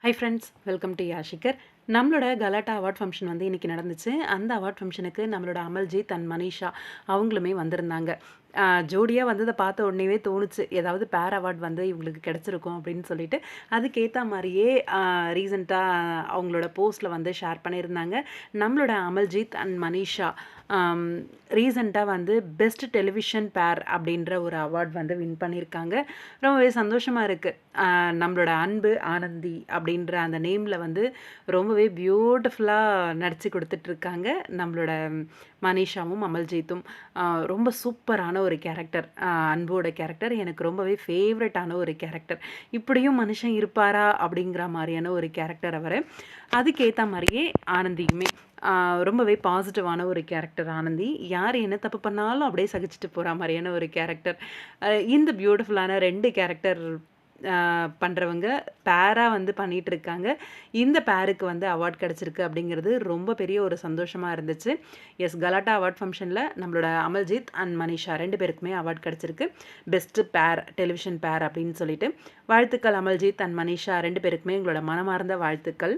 High friends, welcome to யாஷிகர். நம்மளோட Galatta award function வந்து இன்றைக்கி நடந்துச்சு. அந்த அவார்ட் ஃபங்க்ஷனுக்கு நம்மளோட அமல்ஜித் அண்ட் மனிஷா அவங்களுமே வந்திருந்தாங்க. ஜோடியாக வந்ததை பார்த்த உடனேவே தோணுச்சு, ஏதாவது பேர் அவார்ட் வந்து இவங்களுக்கு கிடச்சிருக்கும் அப்படின்னு சொல்லிட்டு. அதுக்கேற்ற மாதிரியே ரீசெண்டாக அவங்களோட போஸ்ட்டில் வந்து ஷேர் பண்ணியிருந்தாங்க. நம்மளோட அமல்ஜித் அண்ட் மனிஷா ரீசெண்டாக வந்து பெஸ்ட் டெலிவிஷன் பேர் அப்படின்ற ஒரு அவார்ட் வந்து வின் பண்ணியிருக்காங்க. ரொம்பவே சந்தோஷமாக இருக்குது. நம்மளோட அன்பு ஆனந்தி அப்படின்ற அந்த நேமில் வந்து ரொம்பவே பியூட்டிஃபுல்லாக நடித்து கொடுத்துட்ருக்காங்க நம்மளோட மனிஷாவும் அமல்ஜித்தும். ரொம்ப சூப்பரான ஒரு கேரக்டர். அன்போட கேரக்டர் எனக்கு ரொம்பவே ஃபேவரட்டான ஒரு கேரக்டர். இப்படியும் மனுஷன் இருப்பாரா அப்படிங்கிற மாதிரியான ஒரு கேரக்டர் அவர். அதுக்கேற்ற மாதிரியே ஆனந்தியுமே ரொம்பவே பாசிட்டிவான ஒரு கேரக்டர் ஆனந்தி. யார் என்ன தப்பு பண்ணாலும் அப்படியே சகிச்சுட்டு போகிற மாதிரியான ஒரு கேரக்டர். இந்த பியூட்டிஃபுல்லான 2 கேரக்டர் பண்ணுறவங்க பேராக வந்து பண்ணிகிட்ருக்காங்க. இந்த பேருக்கு வந்து அவார்ட் கிடச்சிருக்கு அப்படிங்கிறது ரொம்ப பெரிய ஒரு சந்தோஷமாக இருந்துச்சு. எஸ், கலாட்டா அவார்ட் ஃபங்க்ஷனில் நம்மளோட அமல்ஜித் அண்ட் மனிஷா 2 பேருக்குமே அவார்ட் கிடச்சிருக்கு. பெஸ்ட்டு பேர், டெலிவிஷன் பேர் அப்படின்னு சொல்லிட்டு. வாழ்த்துக்கள் அமல்ஜித் அண்ட் மனிஷா 2 பேருக்குமே எங்களோட மனமார்ந்த வாழ்த்துக்கள்.